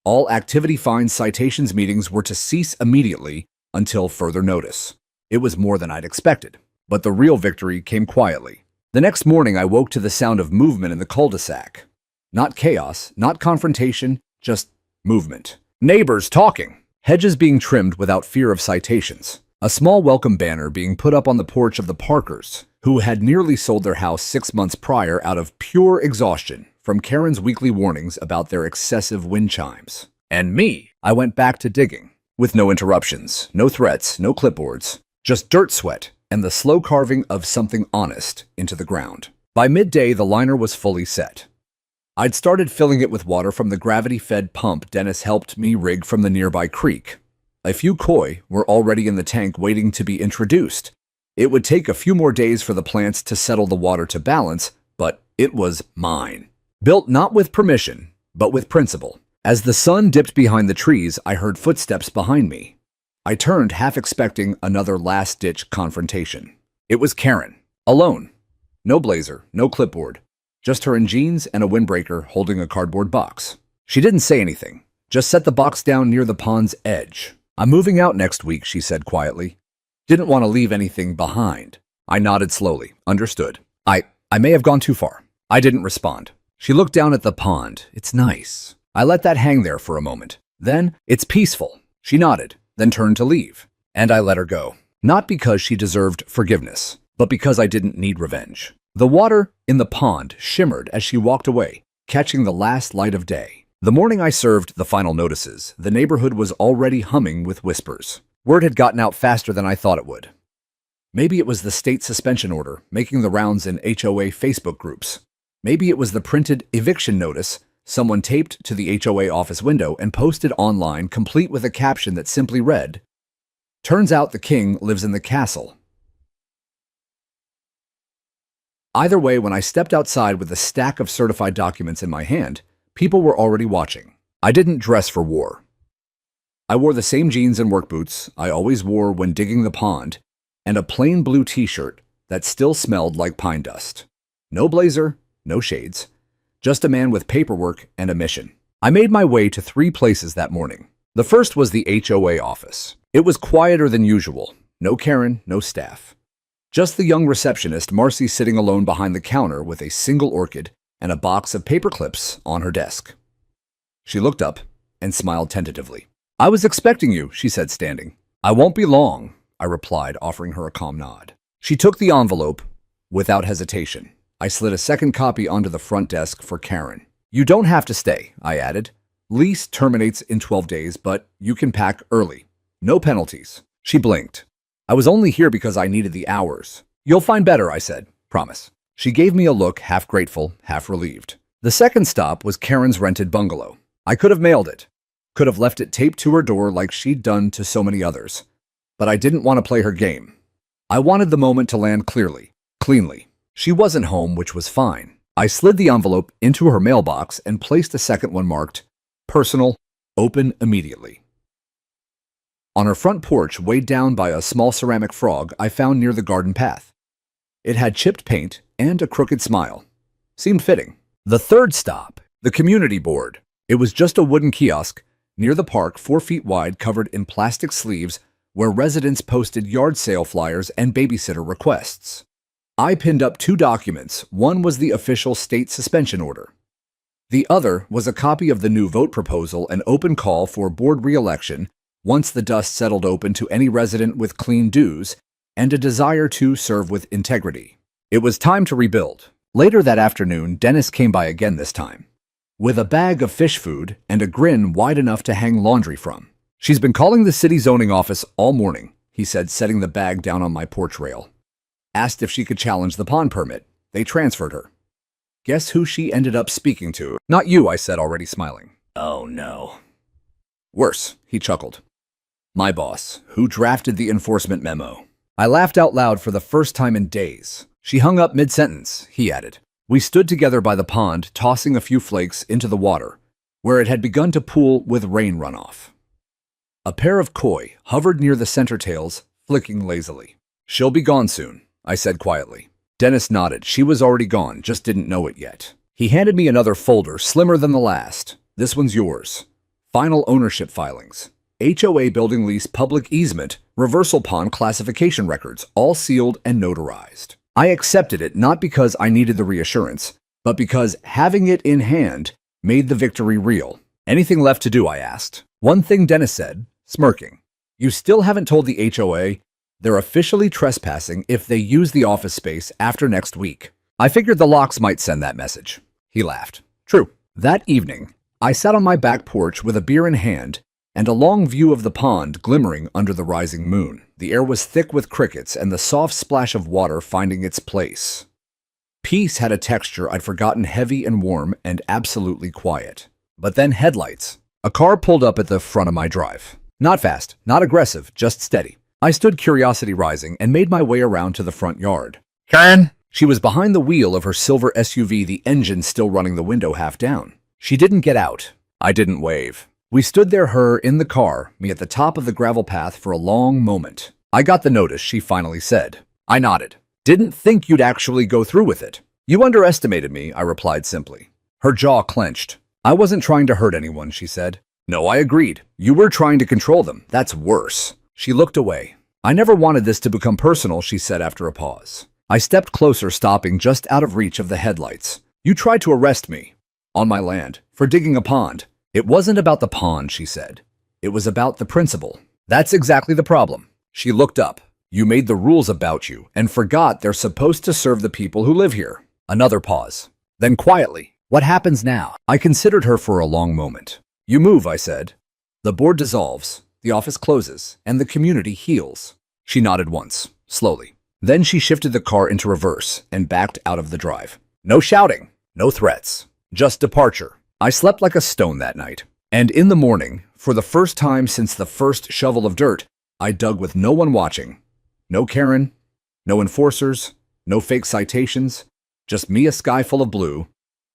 All activity fines citations meetings were to cease immediately until further notice. It was more than I'd expected, but the real victory came quietly. The next morning, I woke to the sound of movement in the cul-de-sac. Not chaos, not confrontation, just movement. Neighbors talking. Hedges being trimmed without fear of citations. A small welcome banner being put up on the porch of the Parkers, who had nearly sold their house 6 months prior out of pure exhaustion from Karen's weekly warnings about their excessive wind chimes. And me, I went back to digging, with no interruptions, no threats, no clipboards, just dirt sweat and the slow carving of something honest into the ground. By midday, the liner was fully set. I'd started filling it with water from the gravity-fed pump Dennis helped me rig from the nearby creek. A few koi were already in the tank waiting to be introduced. It would take a few more days for the plants to settle the water to balance, but it was mine. Built not with permission, but with principle. As the sun dipped behind the trees, I heard footsteps behind me. I turned, half expecting another last-ditch confrontation. It was Karen, alone. No blazer, no clipboard, just her in jeans and a windbreaker holding a cardboard box. She didn't say anything, just set the box down near the pond's edge. "I'm moving out next week," she said quietly. "Didn't want to leave anything behind." I nodded slowly. Understood. I may have gone too far. I didn't respond. She looked down at the pond. "It's nice." I let that hang there for a moment. Then, "It's peaceful." She nodded, then turned to leave. And I let her go. Not because she deserved forgiveness, but because I didn't need revenge. The water in the pond shimmered as she walked away, catching the last light of day. The morning I served the final notices, the neighborhood was already humming with whispers. Word had gotten out faster than I thought it would. Maybe it was the state suspension order making the rounds in HOA Facebook groups. Maybe it was the printed eviction notice someone taped to the HOA office window and posted online, complete with a caption that simply read, "Turns out the king lives in the castle." Either way, when I stepped outside with a stack of certified documents in my hand, people were already watching. I didn't dress for war. I wore the same jeans and work boots I always wore when digging the pond, and a plain blue t-shirt that still smelled like pine dust. No blazer, no shades, just a man with paperwork and a mission. I made my way to 3 places that morning. The first was the HOA office. It was quieter than usual. No Karen, no staff. Just the young receptionist, Marcy, sitting alone behind the counter with a single orchid and a box of paper clips on her desk. She looked up and smiled tentatively. "I was expecting you," she said, standing. "I won't be long," I replied, offering her a calm nod. She took the envelope without hesitation. I slid a second copy onto the front desk for Karen. "You don't have to stay," I added. "Lease terminates in 12 days, but you can pack early. No penalties." She blinked. "I was only here because I needed the hours." "You'll find better," I said. "Promise." She gave me a look, half grateful, half relieved. The second stop was Karen's rented bungalow. I could have mailed it. Could have left it taped to her door like she'd done to so many others. But I didn't want to play her game. I wanted the moment to land clearly, cleanly. She wasn't home, which was fine. I slid the envelope into her mailbox and placed a second one marked, "Personal, open immediately." On her front porch, weighed down by a small ceramic frog I found near the garden path. It had chipped paint and a crooked smile. Seemed fitting. The third stop, the community board. It was just a wooden kiosk near the park, 4 feet wide, covered in plastic sleeves, where residents posted yard sale flyers and babysitter requests. I pinned up 2 documents. One was the official state suspension order. The other was a copy of the new vote proposal, an open call for board re-election once the dust settled, open to any resident with clean dues, and a desire to serve with integrity. It was time to rebuild. Later that afternoon, Dennis came by again, this time with a bag of fish food and a grin wide enough to hang laundry from. "She's been calling the city zoning office all morning," he said, setting the bag down on my porch rail. "Asked if she could challenge the pond permit. They transferred her. Guess who she ended up speaking to?" "Not you," I said, already smiling. "Oh no." "Worse," he chuckled. "My boss, who drafted the enforcement memo." I laughed out loud for the first time in days. "She hung up mid-sentence," he added. We stood together by the pond, tossing a few flakes into the water, where it had begun to pool with rain runoff. A pair of koi hovered near the center tails, flicking lazily. "She'll be gone soon," I said quietly. Dennis nodded. "She was already gone, just didn't know it yet." He handed me another folder, slimmer than the last. "This one's yours. Final ownership filings. HOA building lease, public easement, reversal pond classification records, all sealed and notarized." I accepted it, not because I needed the reassurance, but because having it in hand made the victory real. "Anything left to do?" I asked. "One thing," Dennis said, smirking. "You still haven't told the HOA they're officially trespassing if they use the office space after next week." I figured the locks might send that message. He laughed. "True." That evening, I sat on my back porch with a beer in hand and a long view of the pond glimmering under the rising moon. The air was thick with crickets and the soft splash of water finding its place. Peace had a texture I'd forgotten, heavy and warm and absolutely quiet. But then headlights. A car pulled up at the front of my drive. Not fast, not aggressive, just steady. I stood, curiosity rising, and made my way around to the front yard. "Karen?" She was behind the wheel of her silver SUV, the engine still running, the window half down. She didn't get out. I didn't wave. We stood there, her in the car, me at the top of the gravel path, for a long moment. "I got the notice," she finally said. I nodded. "Didn't think you'd actually go through with it." "You underestimated me," I replied simply. Her jaw clenched. "I wasn't trying to hurt anyone," she said. "No," I agreed. "You were trying to control them. That's worse." She looked away. "I never wanted this to become personal," she said after a pause. I stepped closer, stopping just out of reach of the headlights. "You tried to arrest me on my land for digging a pond." "It wasn't about the pond," she said. "It was about the principle." "That's exactly the problem." She looked up. "You made the rules about you and forgot they're supposed to serve the people who live here." Another pause. Then quietly, "What happens now?" I considered her for a long moment. "You move," I said. "The board dissolves, the office closes, and the community heals." She nodded once, slowly. Then she shifted the car into reverse and backed out of the drive. No shouting, no threats, just departure. I slept like a stone that night. And in the morning, for the first time since the first shovel of dirt, I dug with no one watching. No Karen, no enforcers, no fake citations, just me, a sky full of blue,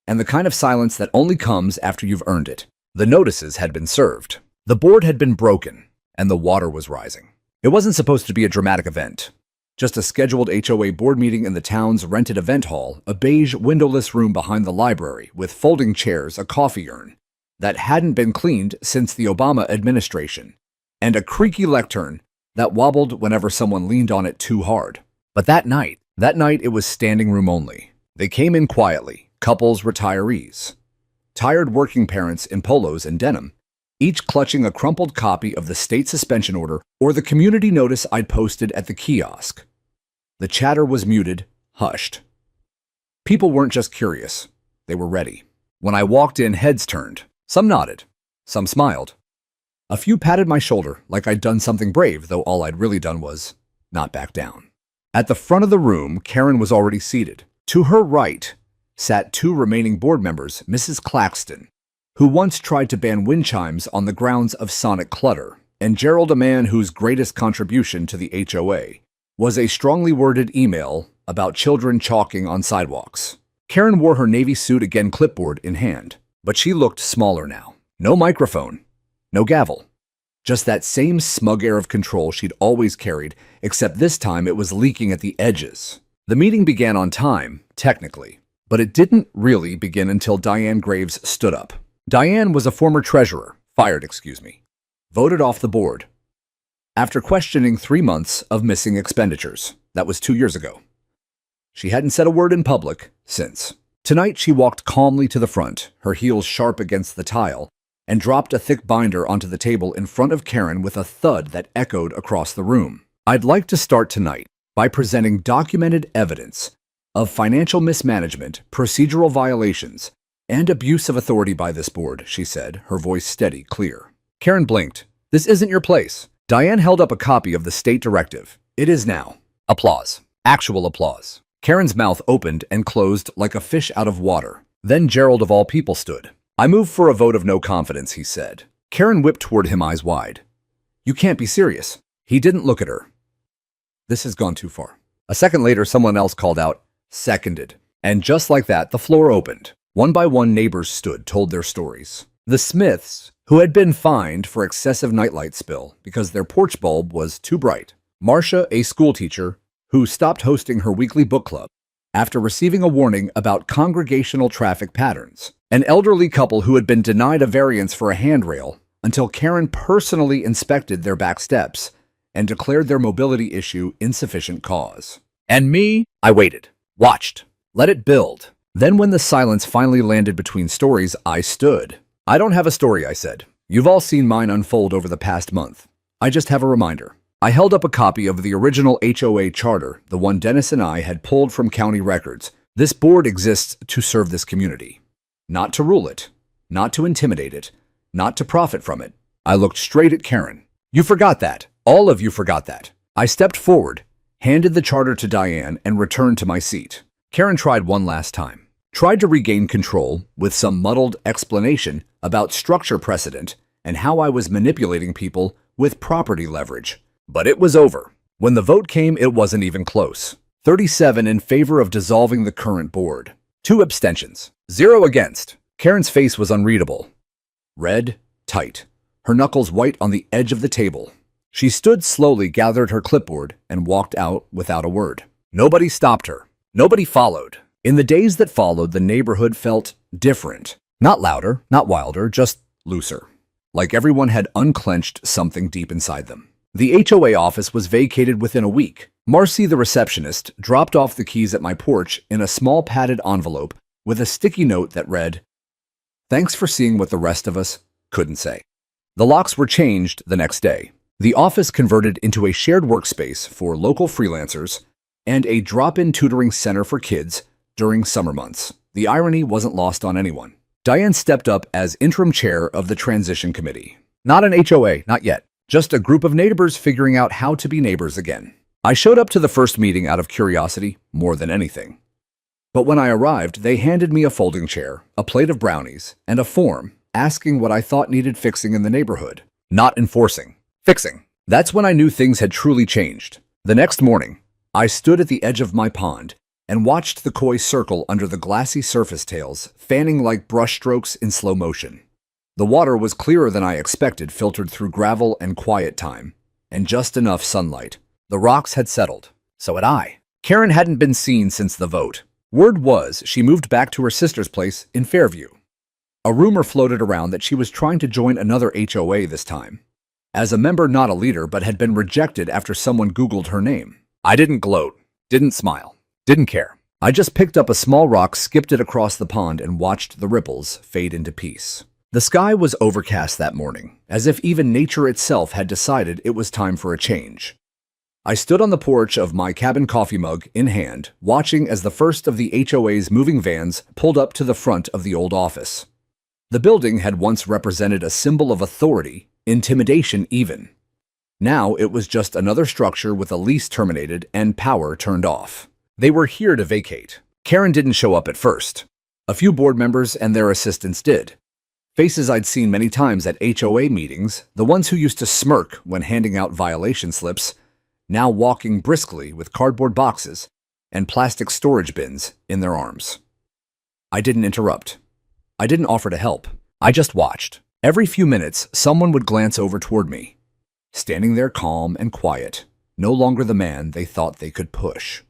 and the kind of silence that only comes after you've earned it. The notices had been served. The board had been broken, and the water was rising. It wasn't supposed to be a dramatic event. Just a scheduled HOA board meeting in the town's rented event hall, a beige, windowless room behind the library with folding chairs, a coffee urn that hadn't been cleaned since the Obama administration, and a creaky lectern that wobbled whenever someone leaned on it too hard. But that night it was standing room only. They came in quietly, couples, retirees, tired working parents in polos and denim, each clutching a crumpled copy of the state suspension order or the community notice I'd posted at the kiosk. The chatter was muted, hushed. People weren't just curious, they were ready. When I walked in, heads turned. Some nodded, some smiled. A few patted my shoulder like I'd done something brave, though all I'd really done was not back down. At the front of the room, Karen was already seated. To her right sat two remaining board members, Mrs. Claxton, who once tried to ban wind chimes on the grounds of sonic clutter, and Gerald, a man whose greatest contribution to the HOA was a strongly worded email about children chalking on sidewalks. Karen wore her navy suit, again clipboard in hand, but she looked smaller now. No microphone, no gavel. Just that same smug air of control she'd always carried, except this time it was leaking at the edges. The meeting began on time, technically, but it didn't really begin until Diane Graves stood up. Diane was a former treasurer, voted off the board after questioning 3 months of missing expenditures. That was 2 years ago. She hadn't said a word in public since. Tonight she walked calmly to the front, her heels sharp against the tile, and dropped a thick binder onto the table in front of Karen with a thud that echoed across the room. I'd like to start tonight by presenting documented evidence of financial mismanagement, procedural violations, and abuse of authority by this board, she said, her voice steady, clear. Karen blinked. This isn't your place. Diane held up a copy of the state directive. It is now. Applause. Actual applause. Karen's mouth opened and closed like a fish out of water. Then Gerald, of all people, stood. I move for a vote of no confidence, he said. Karen whipped toward him, eyes wide. You can't be serious. He didn't look at her. This has gone too far. A second later, someone else called out, seconded. And just like that, the floor opened. One by one, neighbors stood, told their stories. The Smiths, who had been fined for excessive nightlight spill because their porch bulb was too bright. Marcia, a schoolteacher, who stopped hosting her weekly book club after receiving a warning about congregational traffic patterns. An elderly couple who had been denied a variance for a handrail until Karen personally inspected their back steps and declared their mobility issue insufficient cause. And me, I waited, watched, let it build. Then when the silence finally landed between stories, I stood. I don't have a story, I said. You've all seen mine unfold over the past month. I just have a reminder. I held up a copy of the original HOA charter, the one Dennis and I had pulled from county records. This board exists to serve this community. Not to rule it, not to intimidate it, not to profit from it. I looked straight at Karen. You forgot that. All of you forgot that. I stepped forward, handed the charter to Diane, and returned to my seat. Karen tried one last time. Tried to regain control with some muddled explanation about structure precedent and how I was manipulating people with property leverage. But it was over. When the vote came, it wasn't even close. 37 in favor of dissolving the current board. 2 abstentions. 0 against. Karen's face was unreadable. Red, tight. Her knuckles white on the edge of the table. She stood slowly, gathered her clipboard, and walked out without a word. Nobody stopped her. Nobody followed. In the days that followed, the neighborhood felt different. Not louder, not wilder, just looser. Like everyone had unclenched something deep inside them. The HOA office was vacated within a week. Marcy, the receptionist, dropped off the keys at my porch in a small padded envelope with a sticky note that read, "Thanks for seeing what the rest of us couldn't say." The locks were changed the next day. The office converted into a shared workspace for local freelancers and a drop-in tutoring center for kids during summer months. The irony wasn't lost on anyone. Diane stepped up as interim chair of the transition committee. Not an HOA, not yet. Just a group of neighbors figuring out how to be neighbors again. I showed up to the first meeting out of curiosity more than anything. But when I arrived, they handed me a folding chair, a plate of brownies, and a form asking what I thought needed fixing in the neighborhood. Not enforcing. Fixing. That's when I knew things had truly changed. The next morning, I stood at the edge of my pond and watched the koi circle under the glassy surface tails, fanning like brushstrokes in slow motion. The water was clearer than I expected, filtered through gravel and quiet time, and just enough sunlight. The rocks had settled. So had I. Karen hadn't been seen since the vote. Word was she moved back to her sister's place in Fairview. A rumor floated around that she was trying to join another HOA this time. As a member, not a leader, but had been rejected after someone Googled her name. I didn't gloat, didn't smile, didn't care. I just picked up a small rock, skipped it across the pond, and watched the ripples fade into peace. The sky was overcast that morning, as if even nature itself had decided it was time for a change. I stood on the porch of my cabin, coffee mug in hand, watching as the first of the HOA's moving vans pulled up to the front of the old office. The building had once represented a symbol of authority, intimidation even. Now it was just another structure with a lease terminated and power turned off. They were here to vacate. Karen didn't show up at first. A few board members and their assistants did. Faces I'd seen many times at HOA meetings, the ones who used to smirk when handing out violation slips, now walking briskly with cardboard boxes and plastic storage bins in their arms. I didn't interrupt. I didn't offer to help. I just watched. Every few minutes, someone would glance over toward me, standing there calm and quiet, no longer the man they thought they could push.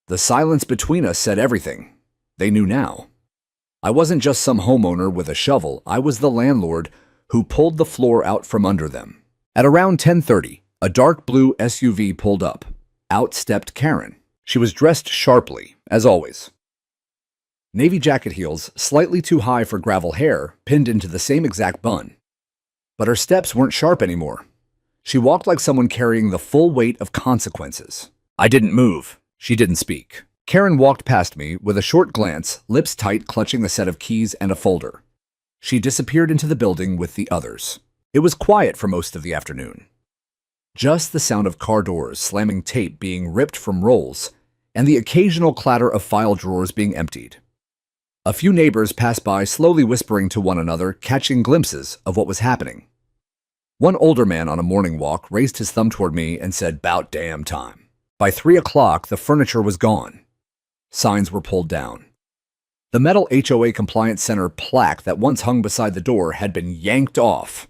The silence between us said everything. They knew now. I wasn't just some homeowner with a shovel. I was the landlord who pulled the floor out from under them. At around 10:30, a dark blue SUV pulled up. Out stepped Karen. She was dressed sharply, as always. Navy jacket heels, slightly too high for gravel hair, pinned into the same exact bun. But her steps weren't sharp anymore. She walked like someone carrying the full weight of consequences. I didn't move. She didn't speak. Karen walked past me with a short glance, lips tight, clutching a set of keys and a folder. She disappeared into the building with the others. It was quiet for most of the afternoon. Just the sound of car doors slamming, tape being ripped from rolls, and the occasional clatter of file drawers being emptied. A few neighbors passed by, slowly whispering to one another, catching glimpses of what was happening. One older man on a morning walk raised his thumb toward me and said, "'Bout damn time." By 3 o'clock, the furniture was gone. Signs were pulled down. The metal HOA Compliance Center plaque that once hung beside the door had been yanked off,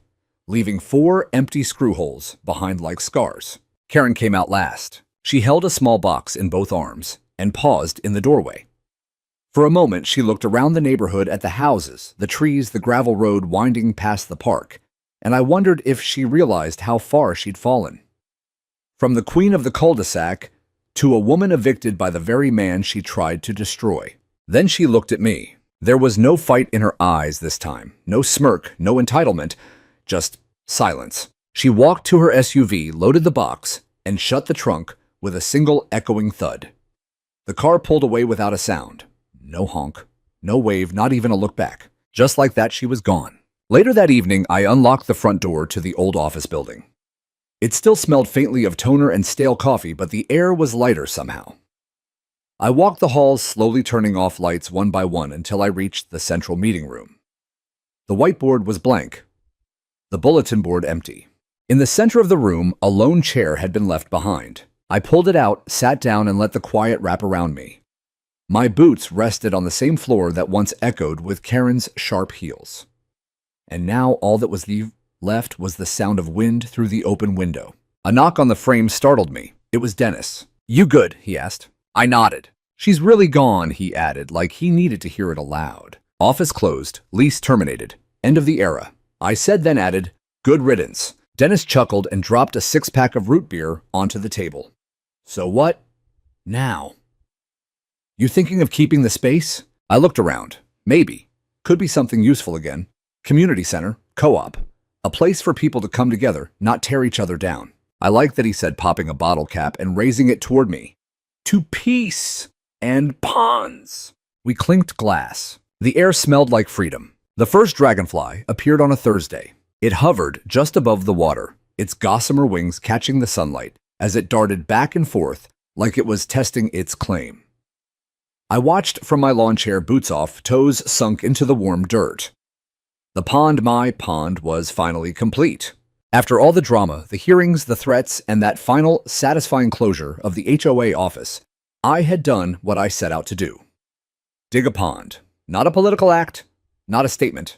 leaving 4 empty screw holes behind like scars. Karen came out last. She held a small box in both arms and paused in the doorway. For a moment, she looked around the neighborhood at the houses, the trees, the gravel road winding past the park, and I wondered if she realized how far she'd fallen. From the queen of the cul-de-sac to a woman evicted by the very man she tried to destroy. Then she looked at me. There was no fight in her eyes this time, no smirk, no entitlement, just silence. She walked to her SUV, loaded the box, and shut the trunk with a single echoing thud. The car pulled away without a sound. No honk, no wave, not even a look back. Just like that, she was gone. Later that evening, I unlocked the front door to the old office building. It still smelled faintly of toner and stale coffee, but the air was lighter somehow. I walked the halls, slowly turning off lights one by one until I reached the central meeting room. The whiteboard was blank, the bulletin board empty. In the center of the room, a lone chair had been left behind. I pulled it out, sat down, and let the quiet wrap around me. My boots rested on the same floor that once echoed with Karen's sharp heels. And now all that was left was the sound of wind through the open window. A knock on the frame startled me. It was Dennis. "You good?" he asked. I nodded. "She's really gone," he added, like he needed to hear it aloud. "Office closed, lease terminated, end of the era." I said, then added, "Good riddance." Dennis chuckled and dropped a 6-pack of root beer onto the table. "So what now? You thinking of keeping the space?" I looked around. Maybe. Could be something useful again. Community center, co-op. A place for people to come together, not tear each other down. I liked that he said, popping a bottle cap and raising it toward me. "To peace and ponds." We clinked glass. The air smelled like freedom. The first dragonfly appeared on a Thursday. It hovered just above the water, its gossamer wings catching the sunlight as it darted back and forth like it was testing its claim. I watched from my lawn chair, boots off, toes sunk into the warm dirt. The pond, my pond, was finally complete. After all the drama, the hearings, the threats, and that final satisfying closure of the HOA office, I had done what I set out to do. Dig a pond. Not a political act, not a statement.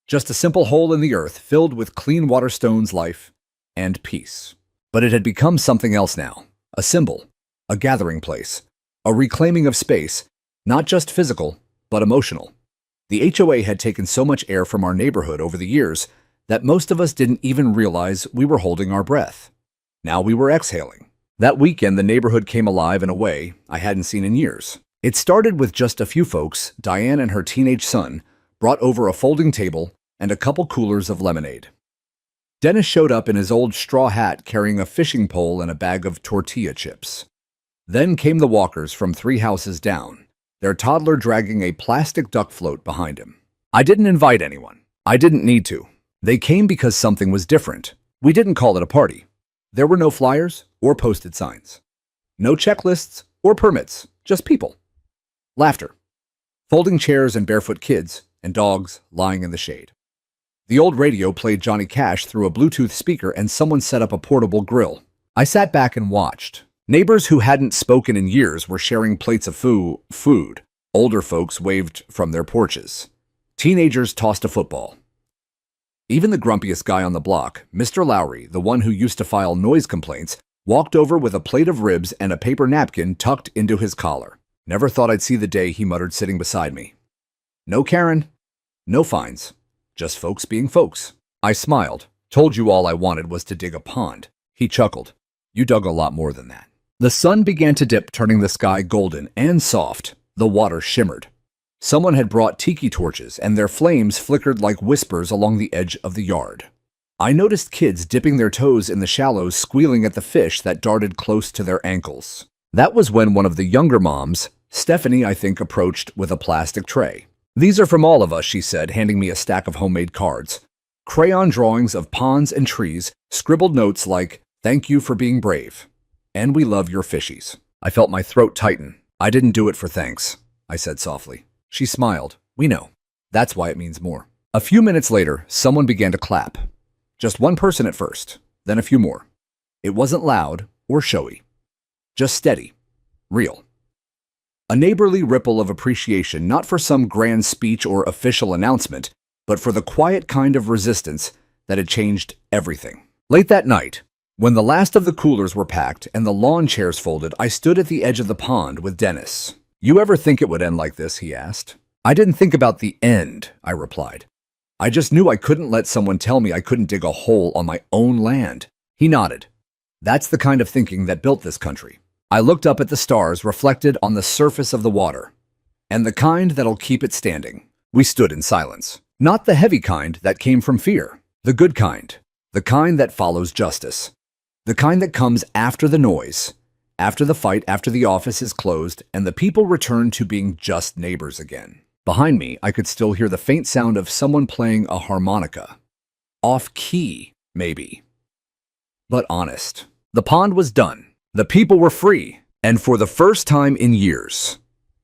Just a simple hole in the earth filled with clean water, stones, life, and peace. But it had become something else now. A symbol, a gathering place, a reclaiming of space, not just physical, but emotional. The HOA had taken so much air from our neighborhood over the years that most of us didn't even realize we were holding our breath. Now we were exhaling. That weekend, the neighborhood came alive in a way I hadn't seen in years. It started with just a few folks. Diane and her teenage son brought over a folding table and a couple coolers of lemonade. Dennis showed up in his old straw hat carrying a fishing pole and a bag of tortilla chips. Then came the walkers from 3 houses down, their toddler dragging a plastic duck float behind him. I didn't invite anyone. I didn't need to. They came because something was different. We didn't call it a party. There were no flyers or posted signs. No checklists or permits, just people. Laughter. Folding chairs and barefoot kids and dogs lying in the shade. The old radio played Johnny Cash through a Bluetooth speaker and someone set up a portable grill. I sat back and watched. Neighbors who hadn't spoken in years were sharing plates of food. Older folks waved from their porches. Teenagers tossed a football. Even the grumpiest guy on the block, Mr. Lowry, the one who used to file noise complaints, walked over with a plate of ribs and a paper napkin tucked into his collar. Never thought I'd see the day, he muttered, sitting beside me. No Karen, no fines, just folks being folks. I smiled. Told you all I wanted was to dig a pond. He chuckled. You dug a lot more than that. The sun began to dip, turning the sky golden and soft. The water shimmered. Someone had brought tiki torches, and their flames flickered like whispers along the edge of the yard. I noticed kids dipping their toes in the shallows, squealing at the fish that darted close to their ankles. That was when one of the younger moms, Stephanie, I think, approached with a plastic tray. These are from all of us, she said, handing me a stack of homemade cards. Crayon drawings of ponds and trees, scribbled notes like, "Thank you for being brave," and "We love your fishies." I felt my throat tighten. I didn't do it for thanks, I said softly. She smiled. We know. That's why it means more. A few minutes later, someone began to clap. Just one person at first, then a few more. It wasn't loud or showy. Just steady. Real. A neighborly ripple of appreciation, not for some grand speech or official announcement, but for the quiet kind of resistance that had changed everything. Late that night, when the last of the coolers were packed and the lawn chairs folded, I stood at the edge of the pond with Dennis. You ever think it would end like this? He asked. I didn't think about the end, I replied. I just knew I couldn't let someone tell me I couldn't dig a hole on my own land. He nodded. That's the kind of thinking that built this country. I looked up at the stars reflected on the surface of the water, and the kind that'll keep it standing. We stood in silence. Not the heavy kind that came from fear. The good kind. The kind that follows justice. The kind that comes after the noise. After the fight, after the office is closed, and the people return to being just neighbors again. Behind me, I could still hear the faint sound of someone playing a harmonica. Off key, maybe. But honest. The pond was done. The people were free. And for the first time in years,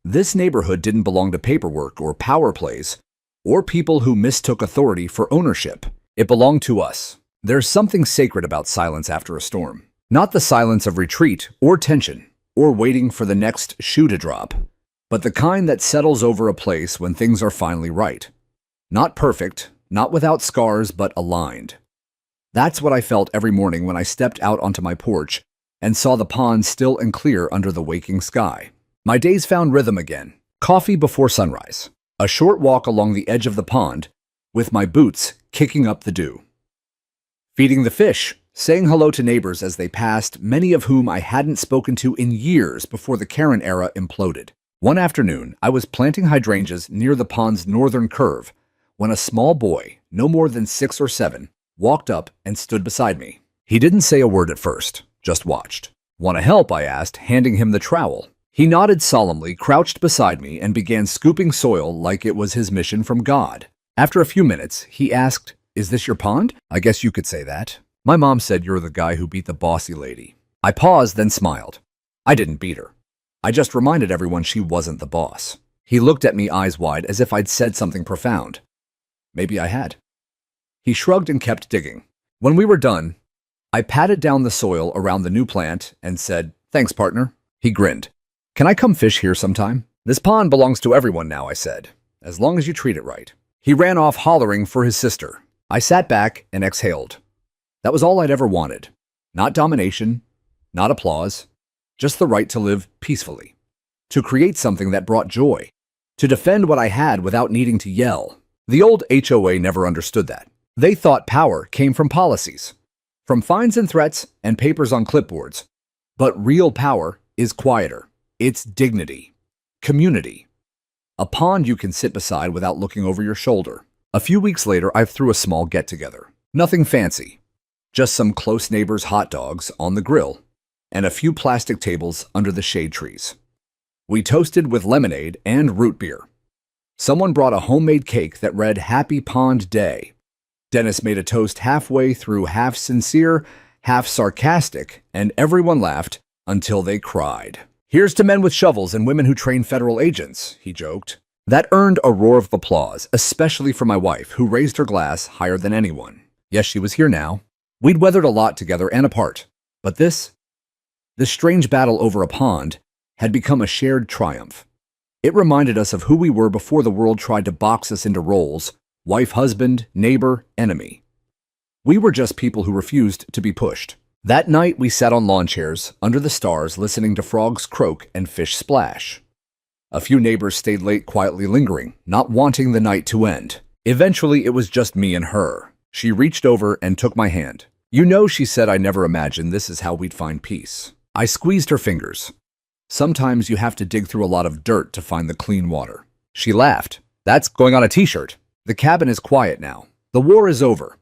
this neighborhood didn't belong to paperwork or power plays or people who mistook authority for ownership. It belonged to us. There's something sacred about silence after a storm. Not the silence of retreat or tension or waiting for the next shoe to drop, but the kind that settles over a place when things are finally right. Not perfect, not without scars, but aligned. That's what I felt every morning when I stepped out onto my porch and saw the pond still and clear under the waking sky. My days found rhythm again. Coffee before sunrise. A short walk along the edge of the pond with my boots kicking up the dew. Feeding the fish. Saying hello to neighbors as they passed, many of whom I hadn't spoken to in years before the Karen era imploded. One afternoon, I was planting hydrangeas near the pond's northern curve when a small boy, no more than 6 or 7, walked up and stood beside me. He didn't say a word at first, just watched. Want to help? I asked, handing him the trowel. He nodded solemnly, crouched beside me, and began scooping soil like it was his mission from God. After a few minutes, he asked, "Is this your pond?" I guess you could say that. My mom said you're the guy who beat the bossy lady. I paused, then smiled. I didn't beat her. I just reminded everyone she wasn't the boss. He looked at me eyes wide as if I'd said something profound. Maybe I had. He shrugged and kept digging. When we were done, I patted down the soil around the new plant and said, "Thanks, partner." He grinned. "Can I come fish here sometime?" "This pond belongs to everyone now," I said, "as long as you treat it right." He ran off hollering for his sister. I sat back and exhaled. That was all I'd ever wanted. Not domination, not applause, just the right to live peacefully, to create something that brought joy, to defend what I had without needing to yell. The old HOA never understood that. They thought power came from policies, from fines and threats and papers on clipboards. But real power is quieter. It's dignity, community, a pond you can sit beside without looking over your shoulder. A few weeks later, I threw a small get-together. Nothing fancy, just some close neighbors' hot dogs on the grill and a few plastic tables under the shade trees. We toasted with lemonade and root beer. Someone brought a homemade cake that read "Happy Pond Day." Dennis made a toast halfway through, half sincere, half sarcastic, and everyone laughed until they cried. "Here's to men with shovels and women who train federal agents," he joked. That earned a roar of applause, especially for my wife, who raised her glass higher than anyone. Yes, she was here now. We'd weathered a lot together and apart. But this strange battle over a pond had become a shared triumph. It reminded us of who we were before the world tried to box us into roles: wife, husband, neighbor, enemy. We were just people who refused to be pushed. That night, we sat on lawn chairs under the stars, listening to frogs croak and fish splash. A few neighbors stayed late, quietly lingering, not wanting the night to end. Eventually, it was just me and her. She reached over and took my hand. "You know," she said, "I never imagined this is how we'd find peace." I squeezed her fingers. "Sometimes you have to dig through a lot of dirt to find the clean water." She laughed. "That's going on a t-shirt." The cabin is quiet now. The war is over.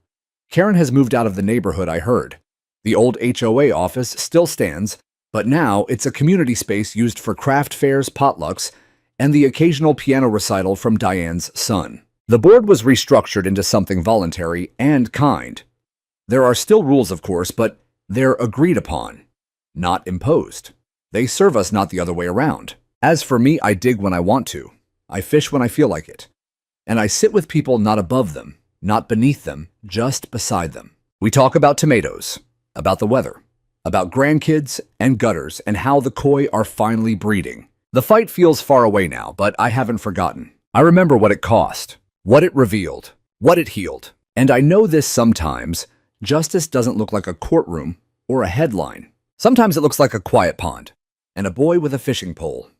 Karen has moved out of the neighborhood, I heard. The old HOA office still stands, but now it's a community space used for craft fairs, potlucks, and the occasional piano recital from Diane's son. The board was restructured into something voluntary and kind. There are still rules, of course, but they're agreed upon, not imposed. They serve us, not the other way around. As for me, I dig when I want to. I fish when I feel like it. And I sit with people not above them, not beneath them, just beside them. We talk about tomatoes, about the weather, about grandkids and gutters, and how the koi are finally breeding. The fight feels far away now, but I haven't forgotten. I remember what it cost, what it revealed, what it healed. And I know this: sometimes justice doesn't look like a courtroom or a headline. Sometimes it looks like a quiet pond and a boy with a fishing pole.